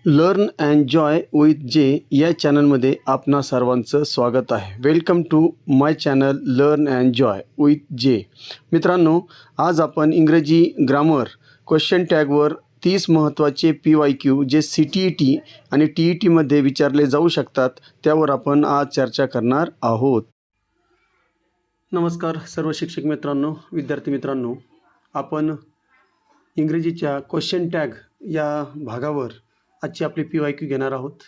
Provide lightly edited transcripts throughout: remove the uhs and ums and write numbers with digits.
Learn and joy with जे या चॅनलमध्ये आपणा सर्वांचं स्वागत आहे. Welcome to my channel learn and joy with J. मित्रांनो, आज आपण इंग्रजी ग्रामर क्वेश्चन टॅगवर 30 महत्त्वाचे PYQ जे CTET आणि TETमध्ये विचारले जाऊ शकतात त्यावर आपण आज चर्चा करणार आहोत. नमस्कार सर्व शिक्षक मित्रांनो, विद्यार्थी मित्रांनो. आपण इंग्रजीच्या क्वेश्चन टॅग या भागावर आजची आपली PYQ घेणार आहोत.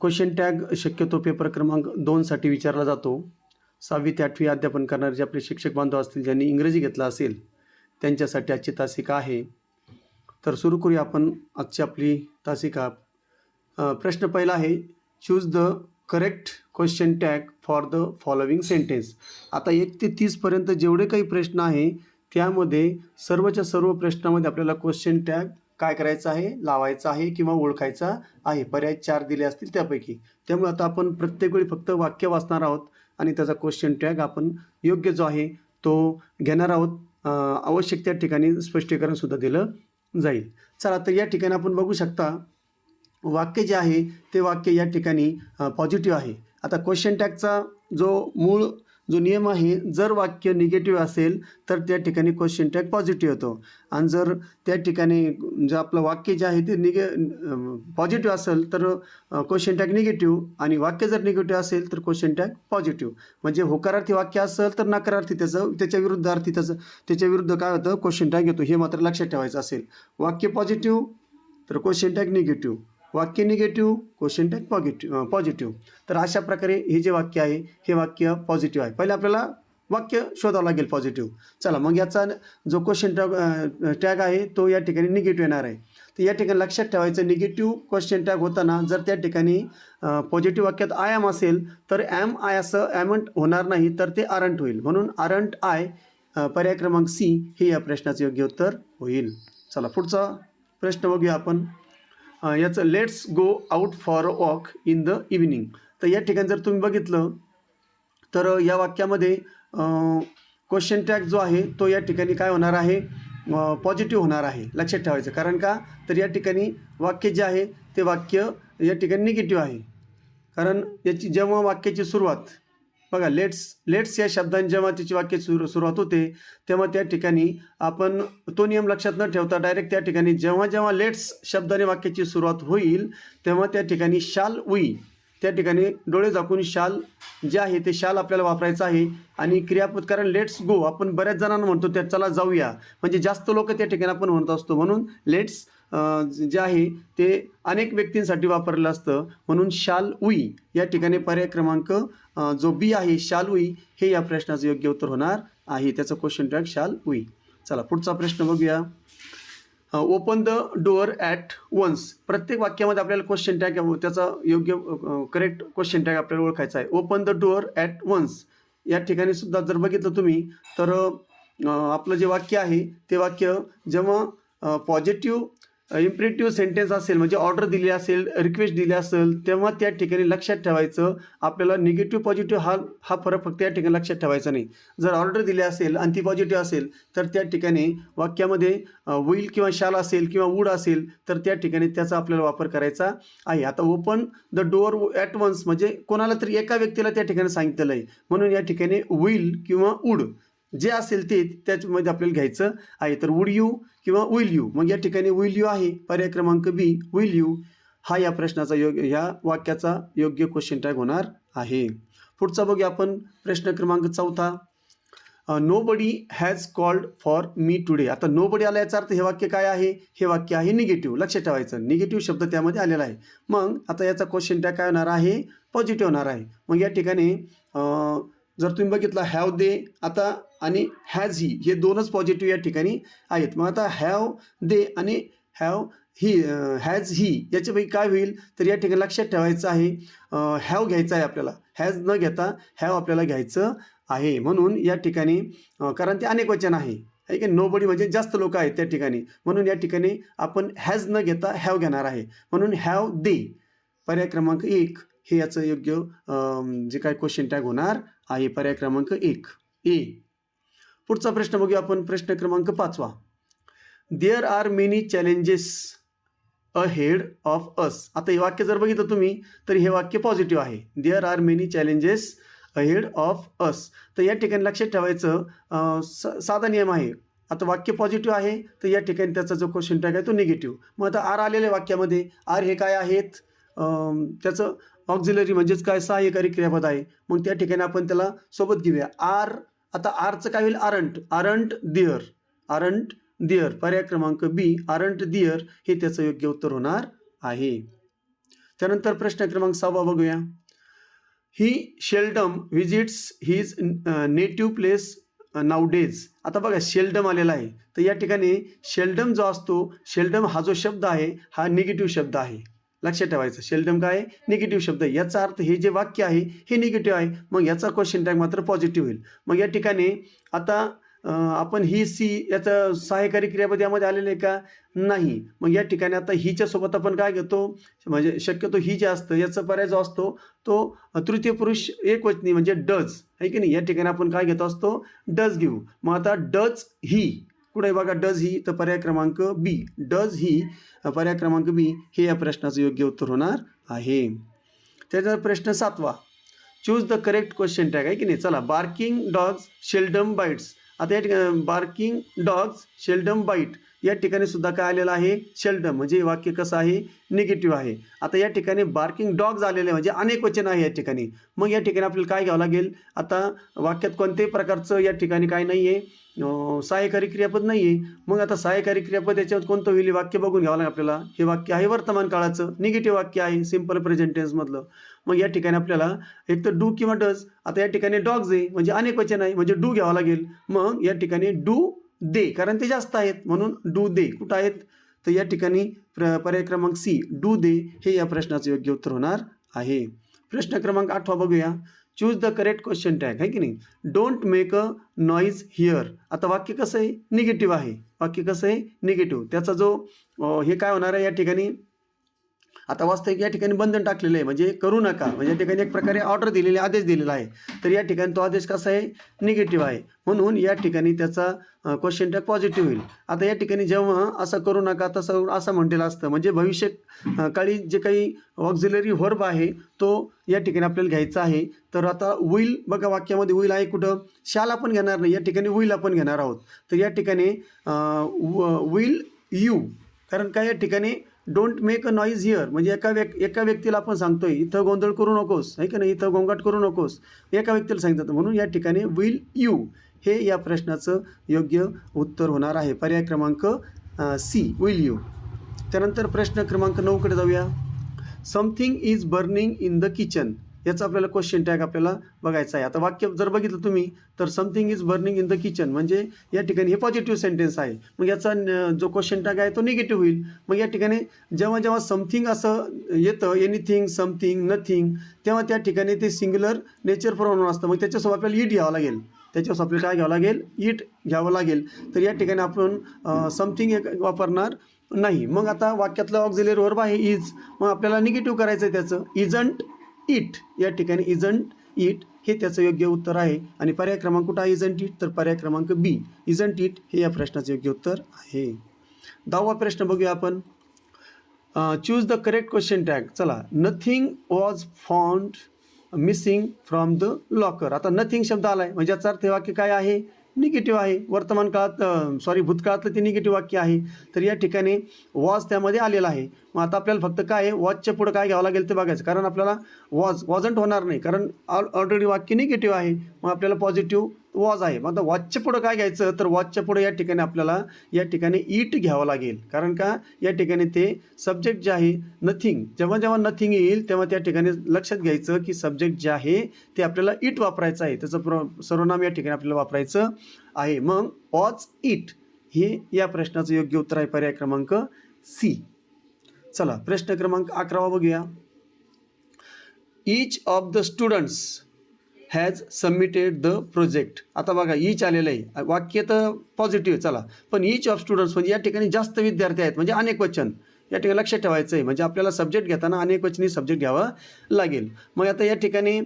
क्वेश्चन टॅग शक्यतो पेपर क्रमांक 2साठी विचारला जातो. 6वी ते 8वी अध्यापन करणारे जे आपले शिक्षक बांधव असतील, ज्यांनी इंग्रजी घेतला असेल, त्यांच्यासाठी आजची तासिका आहे. तर सुरू करूया आपण आजची आपली तासिका. प्रश्न पहिला आहे, choose the correct question tag for the following sentence. आता 1 ते 30पर्यंत जेवढे काही प्रश्न आहे त्यामध्ये सर्वच्या सर्व प्रश्नामध्ये आपल्याला क्वेश्चन टॅग काय करायचं आहे, लावायचा आहे किंवा ओळखायचा आहे. पर्याय 4 दिले असतील त्यापैकी. त्यामुळे आता आपण प्रत्येक वेळी फक्त वाक्य वाचणार आहोत आणि त्याचा क्वेश्चन टॅग आपण योग्य जो आहे तो घेणार आहोत. आवश्यक त्या ठिकाणी स्पष्टीकरण सुद्धा दिलं जाईल. चला, तर या ठिकाणी आपण बघू शकता वाक्य जे आहे ते वाक्य या ठिकाणी पॉझिटिव्ह आहे. आता क्वेश्चन टॅगचा मूळ नियम आहे, जर वाक्य निगेटिव्ह असेल तर त्या ठिकाणी क्वेश्चन टॅग पॉझिटिव्ह होतो, आणि जर त्या ठिकाणी जर आपलं वाक्य जे आहे ते पॉझिटिव्ह असेल तर क्वेश्चन टॅग निगेटिव्ह, आणि वाक्य जर निगेटिव्ह असेल तर क्वेश्चन टॅग पॉझिटिव्ह. म्हणजे होकारार्थी वाक्य असेल तर नकारार्थी त्याच्या विरुद्धार्थी त्याच्या विरुद्ध काय होतं, क्वेश्चन टॅग येतो. हे मात्र लक्षात ठेवायचं असेल. वाक्य पॉझिटिव्ह तर क्वेश्चन टॅग निगेटिव्ह, वाक्य निगेटिव्ह क्वेश्चन टॅग पॉझिटिव्ह. तर अशा प्रकारे हे जे वाक्य आहे हे वाक्य पॉझिटिव्ह आहे. पहिले आपल्याला वाक्य शोधावं लागेल पॉझिटिव्ह. चला, मग याचा जो क्वेश्चन टॅग आहे तो या ठिकाणी निगेटिव्ह येणार आहे. तर या ठिकाणी लक्षात ठेवायचं, निगेटिव्ह क्वेश्चन टॅग होताना जर त्या ठिकाणी पॉझिटिव्ह वाक्यात आय एम असेल तर एम आय असं ॲमंट होणार नाही, तर ते आरंट होईल. म्हणून आरंट आय, पर्याय क्रमांक C हे या प्रश्नाचं योग्य उत्तर होईल. चला, पुढचा प्रश्न बघूया आपण. याचं let's go out for a walk in the evening. तर या ठिकाणी जर तुम्ही बघितलं तर या वाक्यामध्ये क्वेश्चन टॅग जो आहे तो या ठिकाणी काय होणार आहे, पॉझिटिव्ह होणार आहे. लक्षात ठेवायचं. कारण का, तर या ठिकाणी वाक्य जे आहे ते वाक्य या ठिकाणी निगेटिव्ह आहे. कारण याची जेव्हा वाक्याची सुरुवात बघा, लेट्स या शब्दाने जेव्हा त्याची वाक्य सुरुवात होते तेव्हा त्या ठिकाणी आपण तो नियम लक्षात न ठेवता डायरेक्ट त्या ठिकाणी जेव्हा लेट्स शब्दाने वाक्याची सुरुवात होईल तेव्हा त्या ठिकाणी शाल वी, त्या ठिकाणी डोळे झाकून शाल जे आहे ते शाल आपल्याला वापरायचं आहे. आणि क्रियापद, कारण लेट्स गो आपण बऱ्याच जणांना म्हणतो, त्या चला जाऊया, म्हणजे जास्त लोक त्या ठिकाणी आपण म्हणत असतो. म्हणून लेट्स जे आहे ते अनेक व्यक्तींसाठी वापरलं असतं. म्हणून शाल वी या ठिकाणी पर्याय क्रमांक जो B आहे, शाल वी, हे या प्रश्नाचं योग्य उत्तर होणार आहे. त्याचं क्वेश्चन टॅग शाल वी. चला, पुढचा प्रश्न बघूया. Open the door at once. प्रत्येक वाक्यामध्ये आपल्याला क्वेश्चन टॅग त्याचा योग्य करेक्ट क्वेश्चन टॅग आपल्याला ओळखायचा आहे. Open the door at once या ठिकाणी सुद्धा जर बघितलं तुम्ही तर आपलं जे वाक्य आहे ते वाक्य जेव्हा पॉझिटिव्ह इम्परेटिव्ह सेंटेन्स असेल, म्हणजे ऑर्डर दिली असेल, रिक्वेस्ट दिली असेल, तेव्हा त्या ठिकाणी लक्षात ठेवायचं आपल्याला निगेटिव्ह पॉझिटिव्ह हा फरक फक्त या ठिकाणी लक्षात ठेवायचा नाही. जर ऑर्डर दिली असेल आणि ती पॉझिटिव्ह असेल तर त्या ठिकाणी वाक्यामध्ये विल किंवा शाल असेल किंवा वूड असेल तर त्या ठिकाणी त्याचा आपल्याला वापर करायचा आहे. आता open the door at once म्हणजे कोणाला तरी एका व्यक्तीला त्या ठिकाणी सांगितलेलं आहे. म्हणून या ठिकाणी विल किंवा वूड जे असेल ते त्याच्यामध्ये आपल्याला घ्यायचं आहे. तर वूड यू किंवा विल यू, मग या ठिकाणी विल यू आहे. पर्याय क्रमांक B विल यू हा या प्रश्नाचा ह्या वाक्याचा योग्य क्वेश्चन टॅग होणार आहे. पुढचा बघूया आपण प्रश्न क्रमांक 4. Nobody has called for me today. आता नोबडी आला याचा अर्थ हे वाक्य काय आहे, हे वाक्य आहे निगेटिव्ह. लक्षात ठेवायचं, निगेटिव्ह शब्द त्यामध्ये आलेला आहे. मग आता याचा क्वेश्चन टॅग काय होणार आहे, पॉझिटिव्ह होणार आहे. मग या ठिकाणी जर तुम्ही बघितलं हॅव दे आता आणि हॅज ही हे दोनच पॉझिटिव्ह या ठिकाणी आहेत. मग आता हॅव दे आणि हॅव ही हॅज ही याच्यापैकी काय होईल, तर या ठिकाणी लक्षात ठेवायचं आहे हॅव घ्यायचं आहे आपल्याला. हॅज न घेता हॅव आपल्याला घ्यायचं आहे. म्हणून या ठिकाणी कारण ते अनेक वचन आहे की नोबडी म्हणजे जास्त लोक आहेत त्या ठिकाणी, म्हणून या ठिकाणी आपण हॅज न घेता हॅव घेणार आहे. म्हणून हॅव दे पर्याय क्रमांक 1 हे याचं योग्य जे काय क्वेश्चन टॅग होणार आहे, पर्याय क्रमांक 1 A. पुढचा प्रश्न बघूया आपण. प्रश्न क्रमांक 5. There are many challenges ahead of us. आता हे वाक्य जर बघितलं तुम्ही तर हे वाक्य पॉझिटिव्ह आहे. There are many challenges ahead of us. तर या ठिकाणी लक्षात ठेवायचं साधा नियम आहे. आता वाक्य पॉझिटिव्ह आहे तर या ठिकाणी त्याचा जो क्वेश्चन टॅग आहे तो निगेटिव्ह. मग आता आर आलेल्या वाक्यामध्ये आर हे काय आहेत, त्याचं ऑक्झिलरी म्हणजेच काय सहाय्यकारी क्रियापद आहे. मग त्या ठिकाणी आपण त्याला सोबत घेऊया. आर, आता आरचं काय होईल, आरंट. आरंट दिअर, आरंट दिअर. पर्याय क्रमांक बी आरंट दिअर हे त्याचं योग्य उत्तर होणार आहे. त्यानंतर प्रश्न क्रमांक 6 बघूया. He seldom visits his native place nowadays. आता बघा शेल्डम आलेला आहे तर या ठिकाणी शेल्डम जो असतो, शेल्डम हा जो शब्द आहे हा निगेटिव्ह शब्द आहे. लक्षात ठेवायचं, शेल्डम काय आहे, निगेटिव्ह शब्द आहे. याचा अर्थ हे जे वाक्य आहे हे निगेटिव्ह आहे. मग याचा क्वेश्चन टॅग मात्र पॉझिटिव्ह होईल. मग या ठिकाणी आता आपण ही सी याचं सहाय्यकारी क्रियापद यामध्ये आलेलं आहे का, नाही. मग या ठिकाणी आता हिच्या सोबत आपण काय घेतो, म्हणजे शक्यतो ही जे असतं याचा पर्याय जो असतो तो तृतीय पुरुष एकवचनी म्हणजे डज आहे की नाही. या ठिकाणी आपण काय घेतो असतो, डज घेऊ. मग आता डज ही कुठे बघा, डज ही तर पर्याय क्रमांक बी. डज ही पर्याय क्रमांक बी हे या प्रश्नाचं योग्य उत्तर होणार आहे. त्याचा प्रश्न 7. Choose the correct question tag आहे की नाही. चला, बार्किंग डॉग्स शेल्डम बाईट्स. आता या ठिकाणी बार्किंग डॉग्स शेल्डम बाईट या ठिकाणी सुद्धा काय आलेलं आहे, शेल्डम. म्हणजे हे वाक्य कसं आहे, निगेटिव्ह आहे. आता या ठिकाणी बार्किंग डॉग्स आलेले म्हणजे अनेक वचन आहे या ठिकाणी. मग या ठिकाणी आपल्याला काय घ्यावं लागेल, आता वाक्यात कोणत्याही प्रकारचं या ठिकाणी काय नाही आहे, सहाय्यकारी क्रियापद नाही आहे. मग आता सहाय्यकारी क्रियापद याच्यावर कोणतं होईल वाक्य बघून घ्यावं लागेल आपल्याला. हे वाक्य आहे वर्तमान काळाचं, निगेटिव्ह वाक्य आहे, सिम्पल प्रेझेंट टेन्समधलं. मग या ठिकाणी आपल्याला एक तर डू किंवा डज. आता या ठिकाणी डॉग्स आहे म्हणजे अनेक वचन आहे म्हणजे डू घ्यावं लागेल. मग या ठिकाणी डू दे, कारण ते जास्त आहेत म्हणून डू दे. कुठं आहेत तर या ठिकाणी पर्याय क्रमांक सी डू दे हे या प्रश्नाचं योग्य उत्तर होणार आहे. प्रश्न क्रमांक 8 बघूया. Choose the correct question tag आहे की नाही. Don't make a noise here. आता वाक्य कसं आहे, निगेटिव्ह आहे. वाक्य कसं आहे, निगेटिव्ह. त्याचा जो हे काय होणार आहे या ठिकाणी, आता वास्तविक या ठिकाणी बंधन टाकलेलं आहे म्हणजे करू नका, म्हणजे या ठिकाणी एक प्रकारे ऑर्डर दिलेली, आदेश दिलेला आहे. तर या ठिकाणी तो आदेश कसा आहे, निगेटिव्ह आहे. म्हणून या ठिकाणी त्याचा क्वेश्चन टॅग पॉझिटिव्ह होईल. आता या ठिकाणी जेव्हा असं करू नका तसं असं म्हटलेलं असतं म्हणजे भविष्य काळी जे काही ऑक्झिलरी व्हर्ब आहे तो या ठिकाणी आपल्याला घ्यायचा आहे. तर आता विल बघा, वाक्यामध्ये विल आहे कुठं, शाल आपण घेणार नाही, या ठिकाणी विल आपण घेणार आहोत. तर या ठिकाणी विल यू, कारण काय या ठिकाणी don't make a noise here म्हणजे एका व्यक्तीला आपण सांगतोय इथं गोंधळ करू नकोस आहे की नाही, इथं गोंगाट करू नकोस, एका व्यक्तीला सांगितलं. म्हणून या ठिकाणी विल यू हे या प्रश्नाचं योग्य उत्तर होणार आहे. पर्याय क्रमांक सी विल यू. त्यानंतर प्रश्न क्रमांक 9 जाऊया. Something is burning in the kitchen. याचा आपल्याला क्वेश्चन टॅग आपल्याला बघायचा आहे. आता वाक्य जर बघितलं तुम्ही तर something is burning in the kitchen म्हणजे या ठिकाणी हे पॉझिटिव्ह सेंटेन्स आहे. मग याचा जो क्वेश्चन टॅग आहे तो निगेटिव्ह होईल. मग या ठिकाणी जेव्हा समथिंग असं येतं, एनिथिंग, समथिंग, नथिंग, तेव्हा त्या ठिकाणी ते सिंग्युलर नेचर प्रोनाउन असतं. मग त्याच्यासोबत आपल्याला इट घ्यावं लागेल, त्याच्यासोबत आपल्याला काय घ्यावं लागेल, इट घ्यावं लागेल. तर या ठिकाणी आपण समथिंग एक वापरणार नाही. मग आता वाक्यातलं ऑक्झिलरी वर्ब आहे इज, मग आपल्याला निगेटिव्ह करायचं आहे त्याचं, इजंट इट. या ठिकाणी इजंट इट हे त्याचं योग्य उत्तर आहे. आणि पर्याय क्रमांक कुठं आहे, इजंट इट, तर पर्याय क्रमांक बी इजंट इट हे या प्रश्नाचं योग्य उत्तर आहे. 10वा प्रश्न बघूया आपण. Choose the correct question tag. चला, nothing was found missing from the locker. आता नथिंग शब्द आला आहे म्हणजे याचा अर्थ हे वाक्य काय आहे, निगेटिव्ह आहे. वर्तमान काळात भूतकाळातलं ते निगेटिव्ह वाक्य आहे. तर या ठिकाणी वॉज त्यामध्ये आलेला आहे. मग आता आपल्याला फक्त काय आहे, वॉजच्या पुढं काय घ्यावं लागेल ते बघायचं, कारण आपल्याला वॉजंट होणार नाही, कारण ऑलरेडी वाक्य निगेटिव्ह आहे. मग आपल्याला पॉझिटिव्ह वॉज आहे. मग आता वॉजच्या पुढं काय घ्यायचं, तर वॉजच्या पुढं या ठिकाणी आपल्याला या ठिकाणी इट घ्यावं लागेल. कारण का या ठिकाणी ते सब्जेक्ट जे आहे नथिंग, जेव्हा नथिंग येईल तेव्हा त्या ठिकाणी लक्षात घ्यायचं की सब्जेक्ट जे आहे ते आपल्याला इट वापरायचं आहे, त्याचं सर्वनाम या ठिकाणी आपल्याला वापरायचं आहे. मग वॉज इट हे या प्रश्नाचं योग्य उत्तर आहे. पर्याय क्रमांक सी. चला, प्रश्न क्रमांक 11 बघूया. Each of the students has submitted the project. आता बघा ईच आलेलं आहे, वाक्य तर पॉझिटिव्ह. चला, पण ईच ऑफ स्टुडंट्स म्हणजे या ठिकाणी जास्त विद्यार्थी आहेत म्हणजे अनेक वचन या ठिकाणी लक्षात ठेवायचं आहे. म्हणजे आपल्याला सब्जेक्ट घेताना अनेक वचनी सब्जेक्ट घ्यावं लागेल. मग आता या ठिकाणी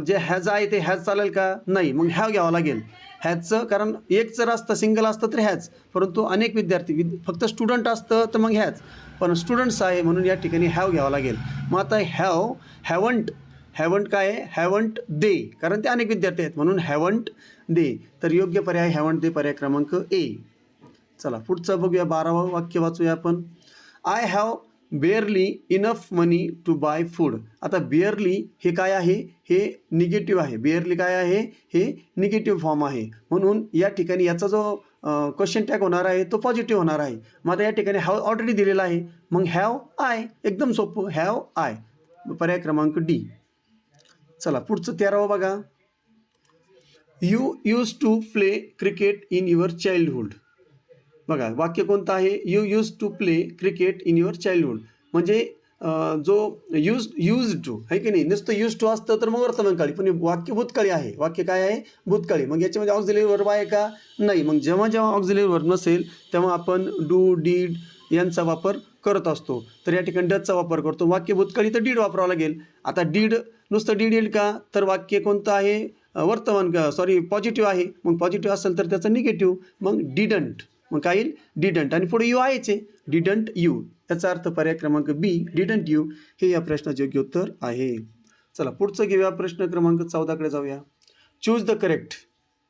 जे हॅज आहे ते हॅज चालेल का, नाही, मग हॅव घ्यावं लागेल. हॅजचं कारण एक जर असतं सिंगल असतं तर हॅज, परंतु अनेक विद्यार्थी फक्त स्टुडंट असतं तर मग हॅज, पण स्टुडंट्स आहे म्हणून या ठिकाणी हॅव घ्यावं लागेल. मग आता हॅवंट काय आहे, हॅवंट दे, कारण ते अनेक विद्यार्थी आहेत म्हणून हॅवंट दे. तर योग्य पर्याय हॅवंट दे, पर्याय क्रमांक ए. चला पुढचं बघूया, 12वं वाक्य वाचूया आपण. I have barely enough money to buy food. आता बेअरली हे काय आहे, हे निगेटिव्ह आहे. बेअरली काय आहे, हे निगेटिव्ह फॉर्म आहे, म्हणून या ठिकाणी याचा जो क्वेश्चन टॅग होणार आहे तो पॉझिटिव्ह होणार आहे. मग आता या ठिकाणी हॅव ऑलरेडी दिलेला आहे, मग हॅव आय, एकदम सोपं, हॅव आय, पर्याय क्रमांक डी. चला पुढचं 13वं बघा. You use to play cricket in your childhood. बघा वाक्य कोणतं आहे, you use to play cricket in your childhood. म्हणजे जो यूज टू आहे की नाही, नुसतं यूज टू असतं तर मग वर्तमानकाळी, पण वाक्य भूतकाळी आहे. वाक्य काय आहे, भूतकाळी. मग याच्यामध्ये ऑक्झिलरी वर्ब आहे का, नाही. मग जेव्हा जेव्हा ऑक्झिलरी वर्ब नसेल तेव्हा आपण डू, डीड यांचा वापर करत असतो. तर या ठिकाणी डजचा वापर करतो. वाक्य भूतकाळी तर डीड वापरावं लागेल. आता डीड नुसतं डीड येईल का, तर वाक्य कोणतं आहे, पॉझिटिव्ह आहे. मग पॉझिटिव्ह असेल तर त्याचं निगेटिव्ह, मग डिडंट, मग काय येईल, डिडंट, आणि पुढे यू आहेचे, डिडंट यू, याचा अर्थ पर्याय क्रमांक बी, डिडंट यू हे या प्रश्नाचे योग्य उत्तर आहे. चला पुढचं घेऊया, प्रश्न क्रमांक 14कडे जाऊया. Choose the correct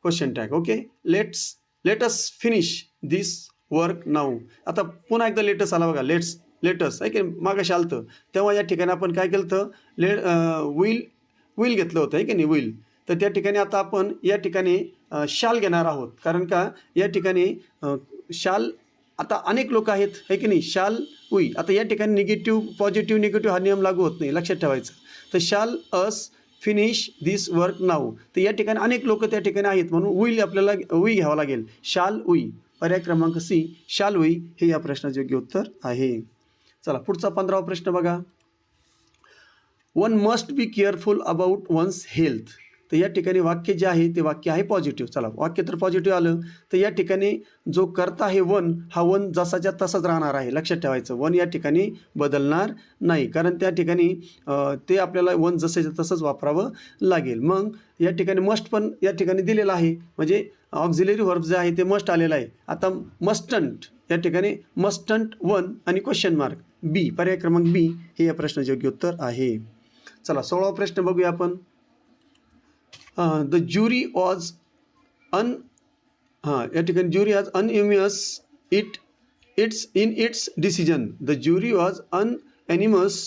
question tag. Okay, let us finish this work now. आता पुन्हा एकदा लेटस आला बघा, लेटस आहे की मागाशी आलतं, तेव्हा या ठिकाणी आपण काय केलं होतं, विल घेतलं होतं आहे की नाही, विल. तर त्या ठिकाणी आता आपण या ठिकाणी शाल घेणार आहोत, कारण का या ठिकाणी शाल, आता अनेक लोक आहेत आहे की नाही, शाल उई. आता या ठिकाणी निगेटिव्ह पॉझिटिव्ह निगेटिव्ह हा नियम लागू होत नाही, लक्षात ठेवायचं. तर शाल अस फिनिश दिस वर्क नाऊ. तर या ठिकाणी अनेक लोक त्या ठिकाणी आहेत म्हणून विल आपल्याला उई घ्यावं लागेल, शाल उई, पर्याय क्रमांक सी, शाल उई हे या प्रश्नाचे योग्य उत्तर आहे. चला पुढचा 15वा प्रश्न बघा. One must be careful about one's health. तर या ठिकाणी वाक्य जे आहे ते वाक्य आहे पॉझिटिव्ह. चला वाक्य तर पॉझिटिव्ह आलं, तर या ठिकाणी जो करता आहे वन, हा वन जसाच्या तसाच राहणार आहे, लक्षात ठेवायचं. वन या ठिकाणी बदलणार नाही, कारण त्या ठिकाणी ते आपल्याला वन जसंच्या तसंच वापरावं लागेल. मग या ठिकाणी मस्ट पण या ठिकाणी दिलेलं आहे, म्हणजे ऑक्झिलरी वर्ब जे आहे ते मस्ट आलेलं आहे. आता मस्टंट, या ठिकाणी मस्टंट वन आणि क्वेश्चन मार्क, बी, पर्याय क्रमांक बी हे या प्रश्नाचे योग्य उत्तर आहे. चला 16वा प्रश्न बघूया आपण. द ज्युरी वॉज या ठिकाणी jury was unanimous in its decision. The jury was unanimous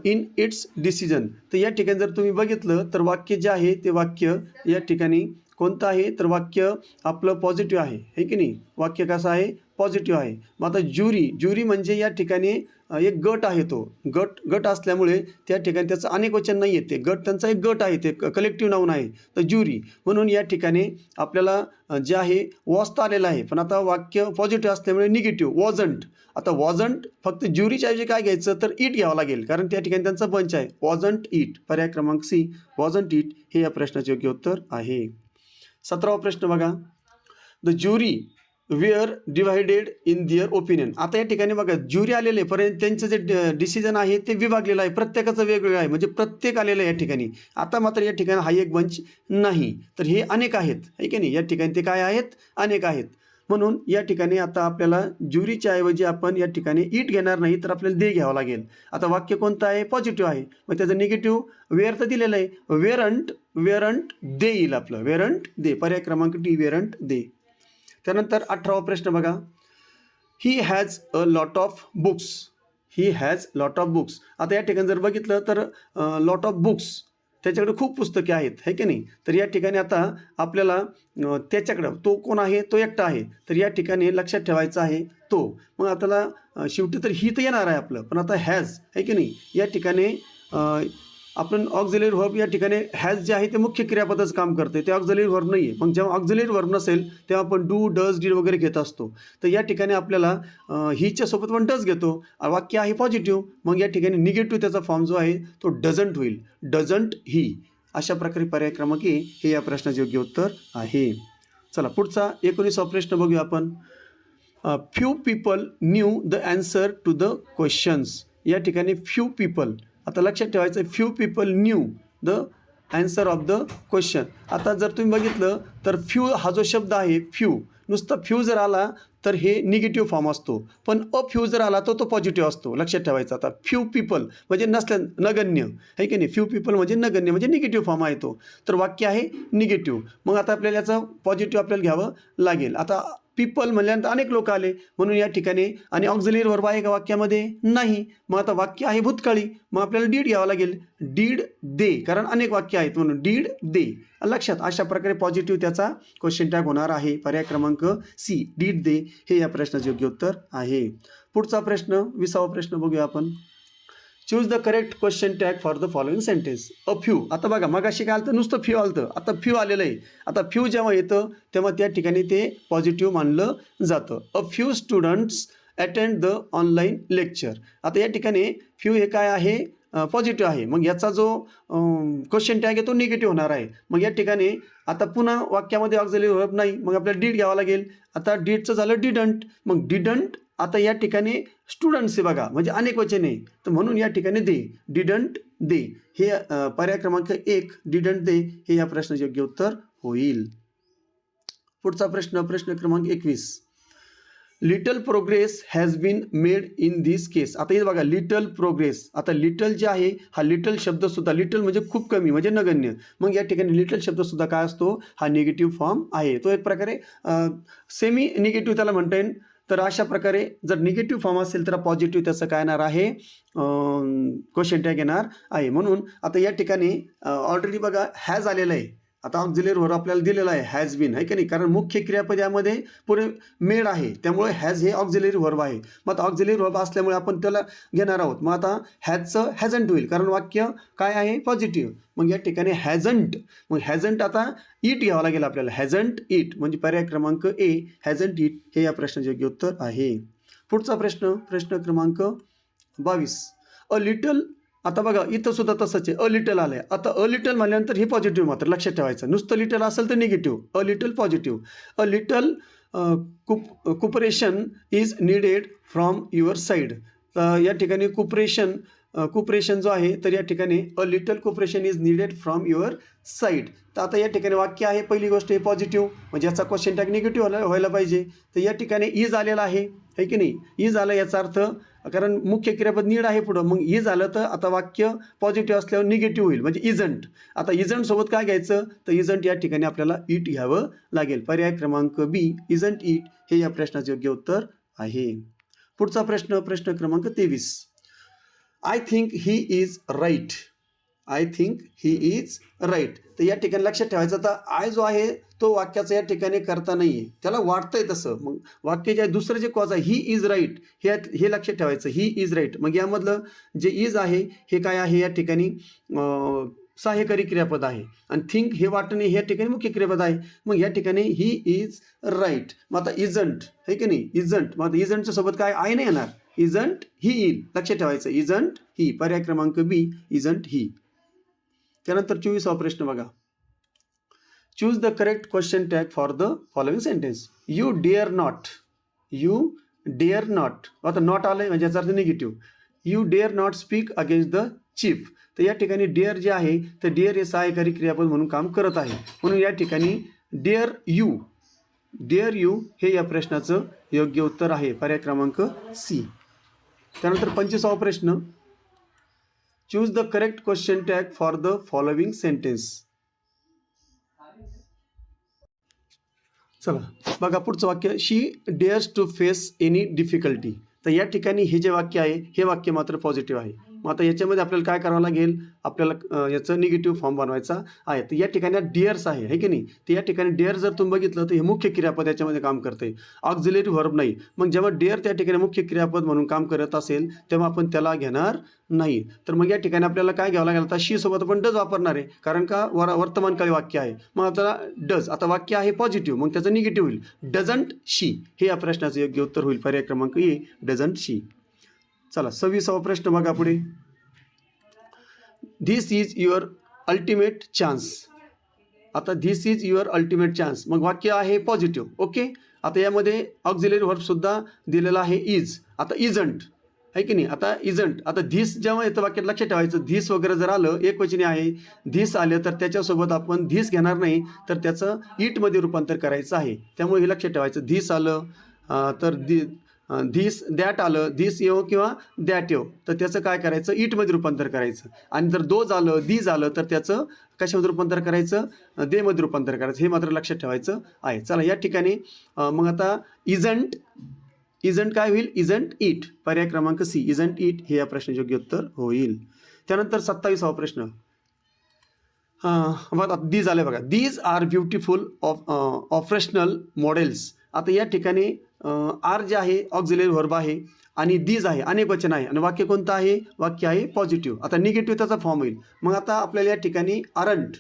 in its decision. तर या ठिकाणी जर तुम्ही बघितलं तर वाक्य जे आहे ते वाक्य या ठिकाणी कोणतं आहे, तर वाक्य आपलं पॉझिटिव्ह आहे की नाही, वाक्य कसं आहे, पॉझिटिव्ह आहे. मग आता ज्युरी म्हणजे या ठिकाणी एक गट आहे, तो गट असल्यामुळे त्या ठिकाणी त्याचं अनेक वचन नाही आहे, ते गट त्यांचा एक गट आहे, ते कलेक्टिव्ह नाऊन आहे, तर ज्युरी. म्हणून या ठिकाणी आपल्याला जे आहे वॉज तर आलेलं आहे, पण आता वाक्य पॉझिटिव्ह असल्यामुळे निगेटिव्ह, वॉजंट. आता वॉजंट फक्त ज्युरीच्या ऐवजी काय घ्यायचं, तर इट घ्यावं लागेल, कारण त्या ठिकाणी त्यांचा बंच आहे, वॉजंट इट, पर्याय क्रमांक सी, वॉजंट इट हे या प्रश्नाचे योग्य उत्तर आहे. 17वा प्रश्न बघा. The jury were divided in their opinion. आता या ठिकाणी बघा ज्युरी आलेले, पर्यंत त्यांचं जे डिसिजन आहे ते विभागलेलं आहे, प्रत्येकाचं वेगवेगळं आहे, म्हणजे प्रत्येक आलेलं आहे या ठिकाणी. आता मात्र या ठिकाणी हा एक बंच नाही, तर हे अनेक आहेत आहे की नाही, या ठिकाणी ते काय आहेत, अनेक आहेत. म्हणून या ठिकाणी आता आपल्याला ज्युरीच्या ऐवजी आपण या ठिकाणी इट घेणार नाही, तर आपल्याला दे घ्यावं लागेल. आता वाक्य कोणतं आहे, पॉझिटिव्ह आहे, मग त्याचं निगेटिव्ह वेअर तर दिलेलं आहे, वेअरंट दे येईल आपलं, वेअरंट दे, पर्याय क्रमांक डी, वेअरंट दे. त्यानंतर 18वा प्रश्न बघा. He has a lot of books. आता या ठिकाणी जर बघितलं तर लॉट ऑफ बुक्स, त्याच्याकडे खूप पुस्तके आहेत है की नाही. तर या ठिकाणी आता आपल्याला त्याच्याकडं, तो कोण आहे, तो एकटा आहे, तर या ठिकाणी लक्षात ठेवायचं आहे तो. मग आता शेवटी तर ही तर येणार आहे आपलं, पण आता हॅज है की नाही, या ठिकाणी आपण ऑक्झिलरी व्हर्ब या ठिकाणी हॅज जे आहे ते मुख्य क्रियापदाचं काम करते, ते ऑक्झिलरी व्हर्ब नाही आहे. मग जेव्हा ऑक्झिलरी व्हर्ब नसेल तेव्हा आपण डू, डज, डीड वगैरे घेत असतो. तर या ठिकाणी आपल्याला हीच्या सोबत पण डज घेतो, वाक्य आहे पॉझिटिव्ह, मग या ठिकाणी निगेटिव्ह त्याचा फॉर्म जो आहे तो डझंट होईल, डझंट ही. अशा प्रकारे पर्याय क्रमांक ए हे या प्रश्नाचे योग्य उत्तर आहे. चला पुढचा 19वा प्रश्न बघूया आपण. Few people knew the answer to the questions. या ठिकाणी फ्यू पीपल, आता लक्षात ठेवायचं, few people knew the answer of the question. आता जर तुम्ही बघितलं तर फ्यू हा जो शब्द आहे, फ्यू, नुसतं फ्यू जर आला तर हे निगेटिव्ह फॉर्म असतो, पण फ्यू जर आला तर तो पॉझिटिव्ह असतो. लक्षात ठेवायचं. आता फ्यू पीपल म्हणजे नगण्य आहे की नाही, फ्यू पीपल म्हणजे नगण्य म्हणजे निगेटिव्ह फॉर्म आहे तो, तर वाक्य आहे निगेटिव्ह. मग आता आपल्याला याचं पॉझिटिव्ह आपल्याला घ्यावं लागेल. आता पीपल म्हणल्यानंतर अनेक लोक आले म्हणून या ठिकाणी, आणि ऑक्झिलरी वर्ब आहे का वाक्यामध्ये? नाही. मग आता वाक्य आहे भूतकाळी, मग आपल्याला डीड घ्यावं लागेल. डीड दे, कारण अनेक वाक्य आहेत म्हणून डीड दे. लक्षात, अशा प्रकारे पॉझिटिव्ह त्याचा क्वेश्चन टॅग होणार आहे. पर्याय क्रमांक सी, डीड दे हे या प्रश्नाचे योग्य उत्तर आहे. पुढचा प्रश्न, 20वा प्रश्न बघूया आपण. Choose the correct question tag for the following sentence. A few. आता बघा, मगाशी काय आलं तर नुसतं फ्यू आलं, आता फ्यू आलेलं आहे. आता फ्यू जेव्हा येतं तेव्हा त्या ठिकाणी ते पॉझिटिव्ह मानलं जातं. A few students attend the online lecture. आता या ठिकाणी फ्यू हे काय आहे? पॉझिटिव्ह आहे. मग याचा जो क्वेश्चन टॅग आहे तो निगेटिव्ह होणार आहे. मग या ठिकाणी आता पुन्हा वाक्यामध्ये ऑक्झिलरी वर्ब नाही, मग आपल्याला डीड घ्यावं लागेल. आता डीडचं झालं डिडंट, मग डिडंट आता या ठिकाणी स्टुडंट्स आहे बघा, म्हणजे अनेक वचन आहे, तर म्हणून या ठिकाणी दे, डिडंट दे हे पर्याय क्रमांक 1 डिडंट दे हे या प्रश्नाचे योग्य उत्तर होईल. पुढचा प्रश्न, प्रश्न क्रमांक 21. Little progress has been made in this case. आता हे बघा, लिटल प्रोग्रेस. आता लिटल जे आहे, हा लिटल शब्दसुद्धा, लिटल म्हणजे खूप कमी म्हणजे नगण्य, मग या ठिकाणी लिटल शब्दसुद्धा काय असतो? हा निगेटिव्ह फॉर्म आहे. तो एक प्रकारे सेमी निगेटिव्ह त्याला म्हणता येईल. तर अशा प्रकारे जर निगेटिव्ह फॉर्म असेल तर पॉझिटिव्ह त्याचं काय येणार आहे? क्वेश्चन टॅग येणार आहे. म्हणून आता या ठिकाणी ऑलरेडी बघा हॅज आलेलं आहे. आता ऑक्झिलरी वर्ब आपल्याला दिलेला आहे हॅज बीन, आहे की नाही, कारण मुख्य क्रियापद यामध्ये पुढे मेड आहे, त्यामुळे हॅज हे ऑक्झिलरी वर्ब आहे. मग आता ऑक्झिलरी वर्ब असल्यामुळे आपण त्याला घेणार आहोत. मग आता हॅजचं हॅझंट होईल, कारण वाक्य काय आहे? पॉझिटिव्ह. मग या ठिकाणी हॅझंट, मग हॅझंट आता इट घ्यावं लागेल आपल्याला. हॅझंट इट म्हणजे पर्याय क्रमांक ए, हॅझंट इट हे या प्रश्नाचे योग्य उत्तर आहे. पुढचा प्रश्न, प्रश्न क्रमांक 22. A little. आता बघा, इथं सुद्धा तसंच आहे, अ लिटल आलं आहे. आता अ लिटल म्हणल्यानंतर हे पॉझिटिव्ह मात्र लक्षात ठेवायचं. नुसतं लिटल असेल तर negative, a little positive. A little cooperation is needed from your side. या ठिकाणी कुपरेशन जो आहे, तर या ठिकाणी a little cooperation is needed from your side. तर आता या ठिकाणी वाक्य आहे, पहिली गोष्ट हे पॉझिटिव्ह, म्हणजे याचा क्वेश्चन टॅग निगेटिव्ह व्हायला पाहिजे. तर या ठिकाणी इज आलेला आहे की नाही, इज आलं याचा अर्थ, कारण मुख्य क्रियापद नीड आहे पुढं, मग इज आलं तर आता वाक्य पॉझिटिव्ह असल्यावर निगेटिव्ह होईल, म्हणजे इजंट. आता इजंट सोबत काय घ्यायचं? तर इजंट या ठिकाणी आपल्याला इट घ्यावं लागेल. पर्याय क्रमांक बी, इजंट इट हे या प्रश्नाचे योग्य उत्तर आहे. पुढचा प्रश्न, प्रश्न क्रमांक 23. I think he is right. I think he is right. तर या ठिकाणी लक्षात ठेवायचं, आता आय जो आहे तो वाक्याचा या ठिकाणी करता नाही आहे, त्याला वाटतंय तसं. मग वाक्य जे दुसरं जे कॉज आहे, ही इज राईट, हे लक्षात ठेवायचं, ही इज राईट. मग यामधलं जे इज आहे हे काय आहे? या ठिकाणी सहाय्यकारी क्रियापद आहे, आणि थिंक हे वाटणे हे या ठिकाणी मुख्य क्रियापद आहे. मग या ठिकाणी ही इज राईट. मग आता इजंट आहे की नाही, इजंट. मग आता इजंटच्या सोबत काय? आय नाही येणार, इजंट ही येईल. लक्षात ठेवायचं, इजंट ही. पर्याय क्रमांक बी, इजंट ही. त्यानंतर 24वा प्रश्न बघा. Choose the correct question tag for the following sentence. You dare not. You dare not. आता नॉट आलंय म्हणजे याचा अर्थ negative. You dare not speak against the chief. तर या ठिकाणी डेअर जे आहे, तर डेअर हे सहाय्यकारी क्रियापद म्हणून काम करत आहे, म्हणून या ठिकाणी डेअर यू हे या प्रश्नाचं योग्य उत्तर आहे. पर्याय क्रमांक सी. त्यानंतर 25वा प्रश्न. Choose the correct question tag for the following sentence. चला बघा पुढचं वाक्य. She dares to face any difficulty. तर या ठिकाणी हे जे वाक्य आहे हे वाक्य मात्र पॉझिटिव्ह आहे. मग आता याच्यामध्ये आपल्याला काय करावं लागेल? आपल्याला याचं निगेटिव्ह फॉर्म बनवायचा आहे. तर या ठिकाणी डेअर्स आहे की नाही, तर या ठिकाणी डेअर जर तुम्ही बघितलं तर हे मुख्य क्रियापद याच्यामध्ये काम करते, ऑक्झिलरी व्हर्ब नाही. मग जेव्हा डेअर त्या ठिकाणी मुख्य क्रियापद म्हणून काम करत असेल तेव्हा आपण त्याला घेणार नाही. तर मग या ठिकाणी आपल्याला काय घ्यावं लागेल? आता शी सोबत आपण डज वापरणार आहे, कारण का वर्तमानकाळी वाक्य आहे. मग आता डज, आता वाक्य आहे पॉझिटिव्ह, मग त्याचं निगेटिव्ह होईल, डझंट शी हे या प्रश्नाचं योग्य उत्तर होईल. पर्याय क्रमांक ए, डझंट शी. चला 26वा प्रश्न बघा पुढे. This is your ultimate chance. आता this is your ultimate chance, मग वाक्य आहे पॉझिटिव्ह. ओके. आता यामध्ये ऑक्झिलरी व्हर्ब सुद्धा दिलेला आहे इज. आता इजंट आहे की नाही. आता इजंट, आता धिस जेव्हा येतं वाक्यात लक्षात ठेवायचं, धिस वगैरे जर आलं एकवचनी आहे, धिस आलं तर त्याच्यासोबत आपण धिस घेणार नाही, तर त्याचं इटमध्ये रूपांतर करायचं आहे. त्यामुळे हे लक्षात ठेवायचं. धिस आलं तर धिस, दॅट आलं, धिस येव किंवा दॅट येव, तर त्याचं काय करायचं, इटमध्ये रूपांतर करायचं. आणि जर दोज आलं, दीज आलं तर त्याचं कशामध्ये रूपांतर करायचं, देमध्ये रूपांतर करायचं. हे मात्र लक्षात ठेवायचं आहे. चला या ठिकाणी मग आता इजंट काय होईल, इजंट इट. पर्याय क्रमांक सी, इजंट इट हे या प्रश्नाचे योग्य उत्तर होईल. त्यानंतर 27वा प्रश्न. बघा दीज आले बघा. These are beautiful operational models. आता या ठिकाणी आर जे आहे ऑक्झिलरी व्हर्ब आहे आणि दीज आहे अनेक वचन आहे आणि वाक्य कोणतं आहे, वाक्य आहे पॉझिटिव्ह. आता निगेटिव्ह त्याचा फॉर्म होईल. मग आता आपल्याला या ठिकाणी आरंट,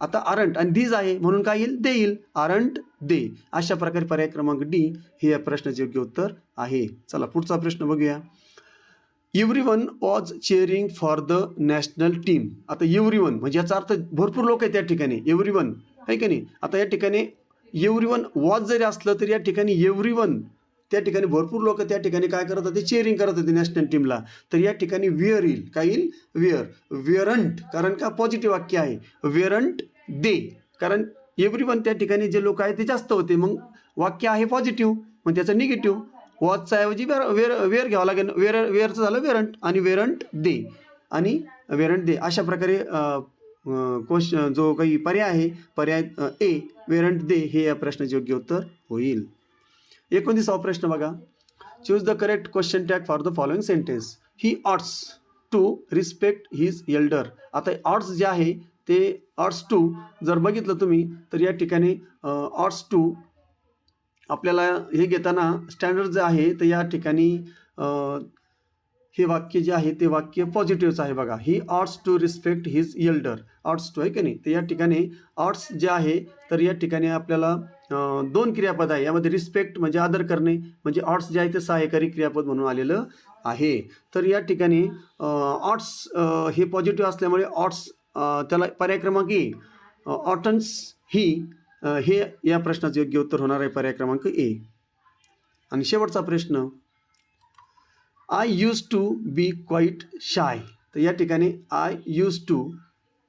आता आरंट आणि दीज आहे म्हणून काय येईल, दे येईल. आरंट दे. अशा प्रकारे पर्याय क्रमांक डी हे या प्रश्नाचे योग्य उत्तर आहे. चला पुढचा प्रश्न बघूया. Everyone was cheering for the national team. आता एव्हरीवन म्हणजे याचा अर्थ भरपूर लोक आहेत त्या ठिकाणी, एव्हरीवन आहे की नाही. आता या ठिकाणी एव्हरीवन वॉज जरी असलं तरी या ठिकाणी एव्हरीवन त्या ठिकाणी भरपूर लोक त्या ठिकाणी काय करत होते, चेअरिंग करत होते नॅशनल टीमला. तर या ठिकाणी वेअर येईल. काय येईल, वेअर. वेअरंट कारण का पॉझिटिव्ह वाक्य आहे. वेअरंट दे कारण एव्हरीवन त्या ठिकाणी जे लोक आहेत ते जास्त होते, मग वाक्य आहे पॉझिटिव्ह, मग त्याचं निगेटिव्ह. वॉजचा ऐवजी वेअर घ्यावं लागेल. वेअरचं झालं वेअरंट आणि वेअरंट दे आणि वेअरंट दे. अशा प्रकारे क्वेश्चन जो काही पर्याय आहे, पर्याय ए वेअरंट दे हे या प्रश्नाचे योग्य उत्तर होईल. 29वा प्रश्न बघा. Choose the correct question tag for the following sentence. He oughts to respect his elder. आता ऑट्स जे आहे ते ऑट्स टू जर बघितलं तुम्ही तर या ठिकाणी ऑट्स टू आपल्याला हे घेताना स्टँडर्ड जे आहे तर या ठिकाणी हे वाक्य जे आहे ते वाक्य पॉझिटिव्हच आहे बघा. He oughts to respect his elder. Oughts to आहे की नाही. तर या ठिकाणी ऑट्स जे आहे तर या ठिकाणी आपल्याला दोन क्रियापद आहे. यामध्ये रिस्पेक्ट म्हणजे आदर करणे म्हणजे ऑट्स जे आहे ते सहाय्यकारी क्रियापद म्हणून आलेलं आहे. तर या ठिकाणी ऑट्स हे पॉझिटिव्ह असल्यामुळे ऑट्स त्याला पर्याय क्रमांक ए ऑटन्स ही हे या प्रश्नाचं योग्य उत्तर होणार आहे पर्याय क्रमांक ए. आणि शेवटचा प्रश्न. I use to be quite shy. तर या ठिकाणी I use to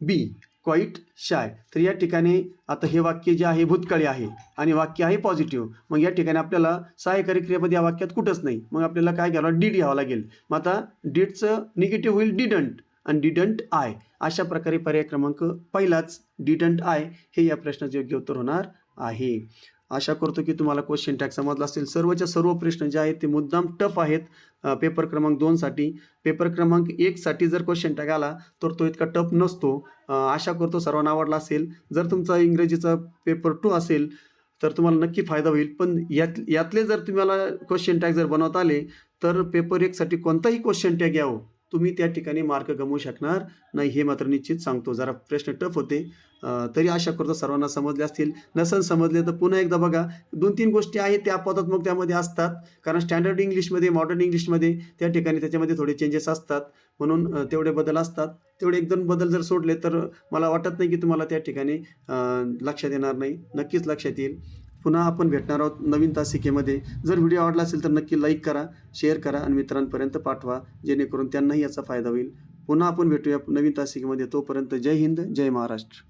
be quite shy. तर या ठिकाणी आता हे वाक्य जे आहे भूतकाळी आहे आणि वाक्य आहे पॉझिटिव्ह. मग या ठिकाणी आपल्याला सहाय्यकारी क्रियापद या वाक्यात कुठंच नाही. मग आपल्याला काय घ्यावं, डीड घ्यावं लागेल. मग आता डीडचं निगेटिव्ह होईल डिडंट आणि डिडंट आय. अशा प्रकारे पर्याय क्रमांक पहिलाच डिडंट आय हे या प्रश्नाचे योग्य उत्तर होणार आहे. आशा करतो की तुम्हाला क्वेश्चन टॅग समजला असेल. सर्वच्या सर्व प्रश्न जे आहेत ते मुद्दाम टफ आहेत पेपर क्रमांक 2साठी. पेपर क्रमांक 1साठी जर क्वेश्चन टॅग आला तर तो इतका टफ नसतो. आशा करतो सर्वांना आवडला असेल. जर तुमचा इंग्रजीचा पेपर 2 असेल तर तुम्हाला नक्की फायदा होईल. पण यातले जर तुम्हाला क्वेश्चन टॅग जर बनवता आले तर पेपर 1साठी कोणताही क्वेश्चन टॅग यावं तुम्ही त्या ठिकाणी मार्क गमवू शकणार नाही, हे मात्र निश्चित सांगतो. जरा प्रश्न टफ होते तरी आशा करतो सर्वांना समजले असतील. नसेल समजले तर पुन्हा एकदा बघा. 2-3 गोष्टी आहेत त्या अपवादात्मक त्यामध्ये असतात, कारण स्टँडर्ड इंग्लिशमध्ये मॉडर्न इंग्लिशमध्ये त्या ठिकाणी त्याच्यामध्ये थोडे चेंजेस असतात, म्हणून तेवढे बदल असतात. तेवढे 1-2 बदल जर सोडले तर मला वाटत नाही की तुम्हाला त्या ठिकाणी लक्षात येणार नाही. नक्कीच लक्षात येईल. पुन्हा आपण भेटणार आहोत नवीन तासिकेमध्ये. जर व्हिडिओ आवडला असेल तर नक्की लाईक करा, शेअर करा आणि मित्रांपर्यंत पाठवा, जेणेकरून त्यांनाही याचा फायदा होईल. पुन्हा आपण भेटूया नवीन तासिकेमध्ये. तोपर्यंत जय हिंद, जय महाराष्ट्र.